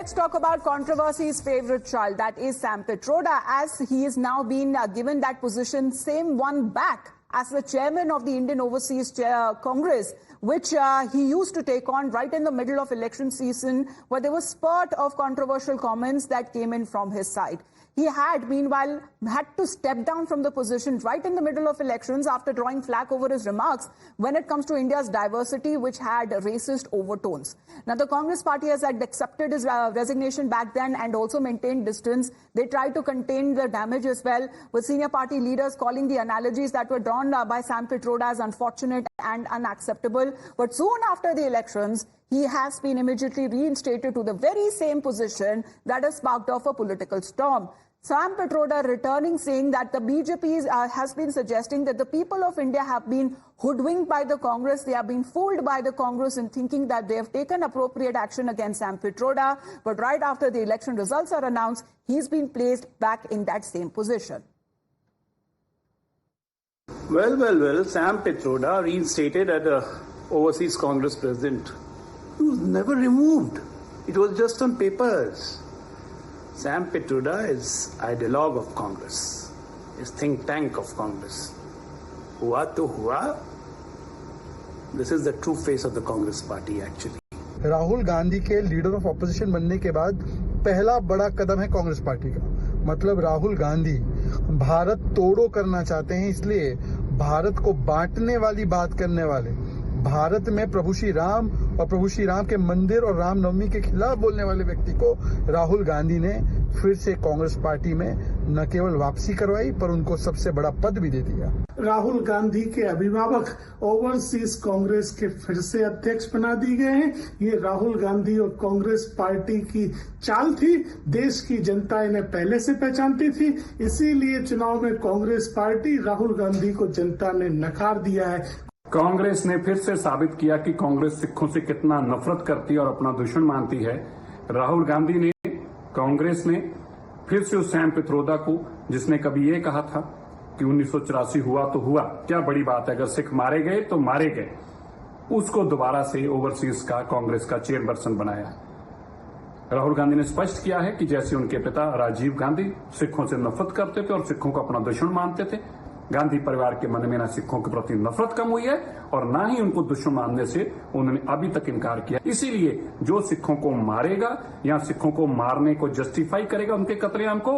Let's talk about controversy's favorite child, that is Sam Pitroda, as he is now been given that position, same one back as the chairman of the Indian Overseas Congress, which he used to take on right in the middle of election season, where there was spurt of controversial comments that came in from his side. He had, meanwhile, had to step down from the position right in the middle of elections after drawing flack over his remarks when it comes to India's diversity, which had racist overtones. Now, the Congress party has accepted his resignation back then and also maintained distance. They tried to contain the damage as well, with senior party leaders calling the analogies that were drawn by Sam Pitroda as unfortunate and unacceptable. But soon after the elections, he has been immediately reinstated to the very same position that has sparked off a political storm. Sam Pitroda returning, saying that the BJP has been suggesting that the people of India have been hoodwinked by the Congress. They have been fooled by the Congress in thinking that they have taken appropriate action against Sam Pitroda. But right after the election results are announced, he's been placed back in that same position. Well, Sam Pitroda reinstated as the Overseas Congress President. He was never removed. It was just on papers. Sam Pitroda is ideologue of Congress, is think tank of Congress. Hua to hua. This is the true face of the Congress party actually. Rahul Gandhi के leader of opposition बनने के बाद पहला बड़ा कदम है Congress party का। मतलब राहुल गांधी भारत तोड़ो करना चाहते हैं, इसलिए भारत को बांटने वाली बात करने वाले, भारत में प्रभु श्री राम और प्रभु श्री राम के मंदिर और रामनवमी के खिलाफ बोलने वाले व्यक्ति को राहुल गांधी ने फिर से कांग्रेस पार्टी में न केवल वापसी करवाई, पर उनको सबसे बड़ा पद भी दे दिया। राहुल गांधी के अभिभावक ओवरसीज कांग्रेस के फिर से अध्यक्ष बना दिए गए हैं। ये राहुल गांधी और कांग्रेस पार्टी की चाल थी। देश की जनता इन्हें पहले से पहचानती थी, इसीलिए चुनाव में कांग्रेस पार्टी राहुल गांधी को जनता ने नकार दिया है। कांग्रेस ने फिर से साबित किया कि कांग्रेस सिखों से कितना नफरत करती है और अपना दुश्मन मानती है। राहुल गांधी ने, कांग्रेस ने फिर से उस सैम पित्रोदा को, जिसने कभी ये कहा था कि 1984 हुआ तो हुआ, क्या बड़ी बात है, अगर सिख मारे गए तो मारे गए, उसको दोबारा से ओवरसीज का कांग्रेस का चेयरपर्सन बनाया। राहुल गांधी ने स्पष्ट किया है कि जैसे उनके पिता राजीव गांधी सिखों से नफरत करते थे और सिखों को अपना दुश्मन मानते थे, गांधी परिवार के मन में न सिखों के प्रति नफरत कम हुई है और न ही उनको दुश्मन मानने से उन्होंने अभी तक इनकार किया। इसीलिए जो सिखों को मारेगा या सिखों को मारने को जस्टिफाई करेगा उनके कत्लेआम को।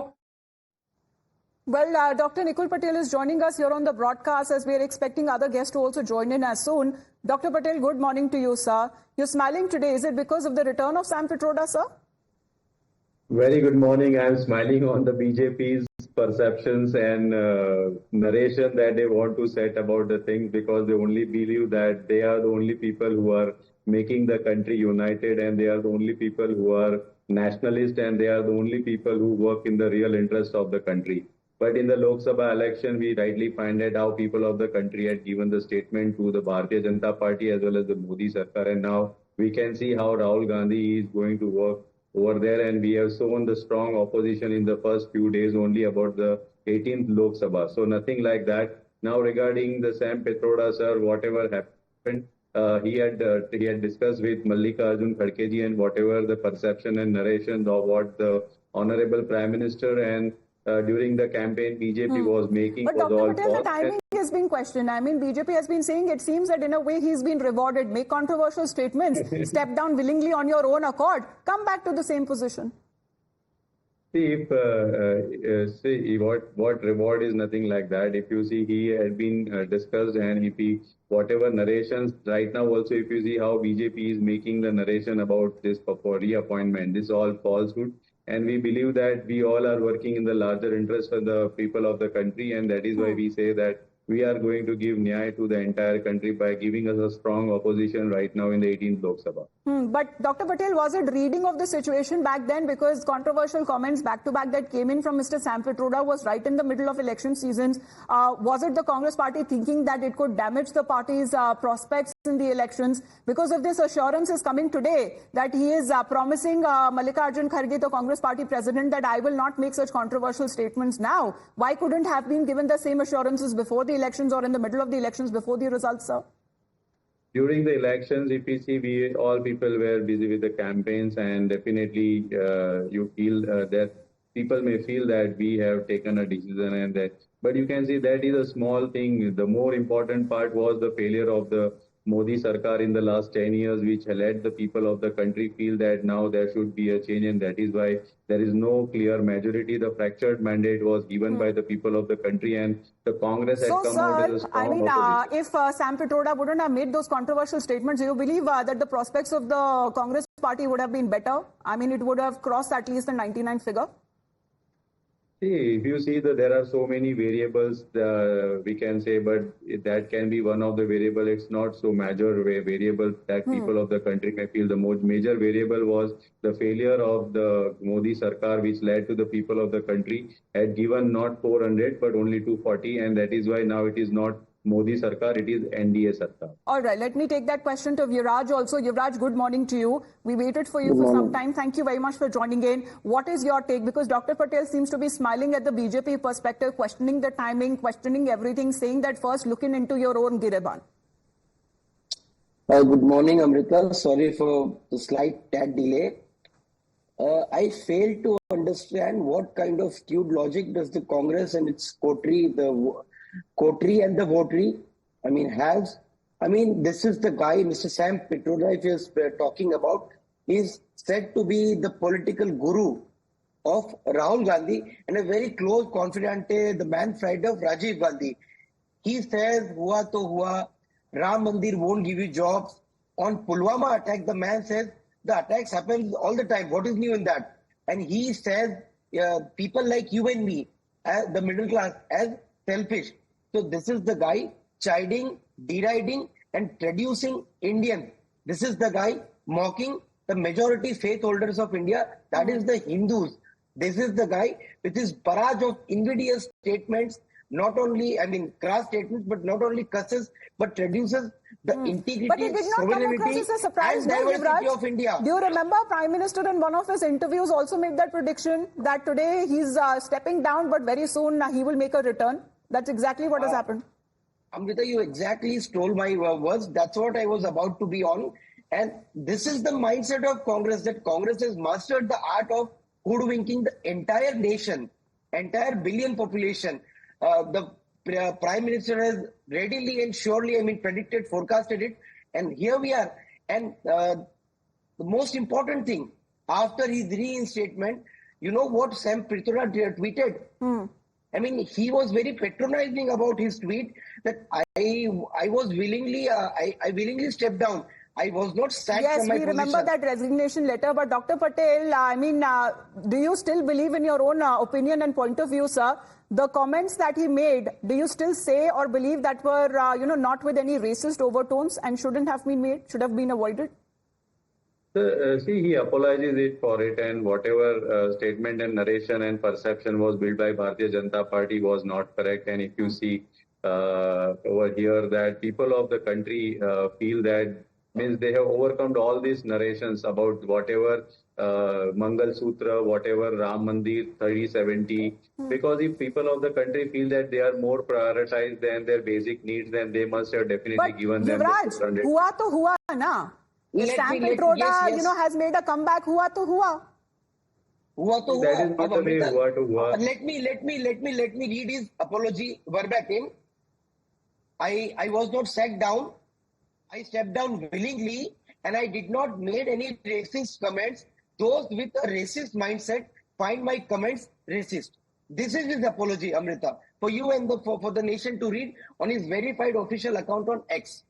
Well, Dr. Nikul Patel is joining us here on the broadcast as we are expecting other guests to also join in as soon. Dr. Patel, good morning to you, sir. You're smiling today. Is it because of the return of Sam Pitroda, sir? Very good morning. I am smiling on the BJP's perceptions and narration that they want to set about the things, because they only believe that they are the only people who are making the country united, and they are the only people who are nationalist, and they are the only people who work in the real interest of the country. But in the Lok Sabha election, we rightly find out how people of the country had given the statement to the Bharatiya Janata Party as well as the Modi Sarkar, and now we can see how Rahul Gandhi is going to work over there, and we have shown the strong opposition in the first few days only about the 18th Lok Sabha. So nothing like that. Now regarding the Sam Pitroda, sir, whatever happened, he had discussed with Mallikarjun Kharge ji, and whatever the perception and narration of what the Honorable Prime Minister and during the campaign BJP was making but was Dr. all Patel, false. the timing has been questioned. I mean, BJP has been saying it seems that in a way he's been rewarded. Make controversial statements, step down willingly on your own accord, come back to the same position. See, what reward is nothing like that. If you see, he had been discussed, and if he, whatever narrations right now also, if you see how BJP is making the narration about this for reappointment, this is all falsehood. And we believe that we all are working in the larger interest of the people of the country, and that is why we say that we are going to give nyaya to the entire country by giving us a strong opposition right now in the 18th Lok Sabha. But Dr. Patel, was it reading of the situation back then? Because controversial comments back-to-back that came in from Mr. Sam Pitroda was right in the middle of election seasons. Was it the Congress party thinking that it could damage the party's prospects in the elections? Because of this assurance is coming today that he is promising Mallikarjun Kharge, the Congress party president, that I will not make such controversial statements now. Why couldn't have been given the same assurances before the elections or in the middle of the elections before the results, sir? during the elections, if you see, we all people were busy with the campaigns, and definitely you feel that people may feel that we have taken a decision and that, but you can see that is a small thing. The more important part was the failure of the Modi Sarkar in the last 10 years, which led the people of the country feel that now there should be a change, and that is why there is no clear majority. The fractured mandate was given by the people of the country, and the Congress had come out as a strong opposition. If Sam Pitroda wouldn't have made those controversial statements, do you believe that the prospects of the Congress party would have been better? I mean, it would have crossed at least the 99 figure. See, if you see that there are so many variables, we can say, but that can be one of the variable. It's not so major variable that people of the country may feel. The most major variable was the failure of the Modi Sarkar, which led to the people of the country had given not 400 but only 240, and that is why now it is not Modi Sarkar, it is NDA Sarkar. All right, let me take that question to Yuvraj also. Yuvraj, good morning to you. We waited for you for some time. Thank you very much for joining in. What is your take? Because Dr. Patel seems to be smiling at the BJP perspective, questioning the timing, questioning everything, saying that first looking into your own Gireban. Good morning, Amrita. Sorry for the slight tad delay. I fail to understand what kind of skewed logic does the Congress and its coterie and the votary, has. This is the guy, Mr. Sam Pitroda, if you're talking about, is said to be the political guru of Rahul Gandhi and a very close confidante, the man friend of Rajiv Gandhi. He says, hua to hua, Ram Mandir won't give you jobs. On Pulwama attack, the man says, the attacks happen all the time. What is new in that? And he says, people like you and me, the middle class, as selfish. So this is the guy chiding, deriding and traducing Indian. This is the guy mocking the majority faith holders of India, that is the Hindus. This is the guy with his barrage of invidious statements, not only, crass statements, but not only curses, but traduces the integrity, but it did not come across as a surprise, and diversity of India. Do you remember Prime Minister in one of his interviews also made that prediction that today he's stepping down, but very soon he will make a return? That's exactly what has happened. Amrita, you exactly stole my words. That's what I was about to be on. And this is the mindset of Congress, that Congress has mastered the art of hoodwinking the entire nation, entire billion population. The Prime Minister has readily and surely, predicted, forecasted it. And here we are. And the most important thing, after his reinstatement, you know what Sam Pitroda tweeted? He was very patronizing about his tweet that I was willingly, I willingly stepped down. I was not sacked from my position. Yes, we remember that resignation letter. But Dr. Patel, do you still believe in your own opinion and point of view, sir? The comments that he made, do you still say or believe that were, not with any racist overtones and shouldn't have been made, should have been avoided? See, he apologizes it for it, and whatever statement and narration and perception was built by Bharatiya Janata Party was not correct. And if you see over here that people of the country feel that means they have overcome all these narrations about whatever Mangal Sutra, whatever Ram Mandir 3070, because if people of the country feel that they are more prioritized than their basic needs, then they must have definitely given them Yuvraj, the 600. Hua to hua na. Sam Pitroda, has made a comeback. Hua to hua. Hua to hua. That is not the way hua to hua. Let me read his apology verbatim. I was not sacked down. I stepped down willingly, and I did not make any racist comments. Those with a racist mindset find my comments racist. This is his apology, Amrita, for you and for the nation to read on his verified official account on X.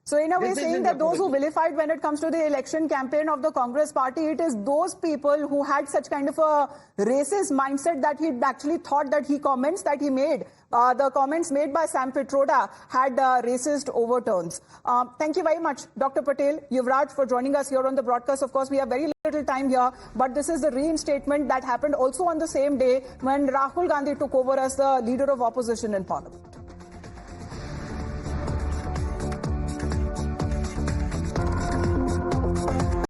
So in a way saying that those who vilified when it comes to the election campaign of the Congress party, it is those people who had such kind of a racist mindset that he actually thought that the comments made by Sam Pitroda had racist overtones. Thank you very much, Dr. Patel, Yuvraj, for joining us here on the broadcast. Of course, we have very little time here, but this is the reinstatement that happened also on the same day when Rahul Gandhi took over as the leader of opposition in Parliament.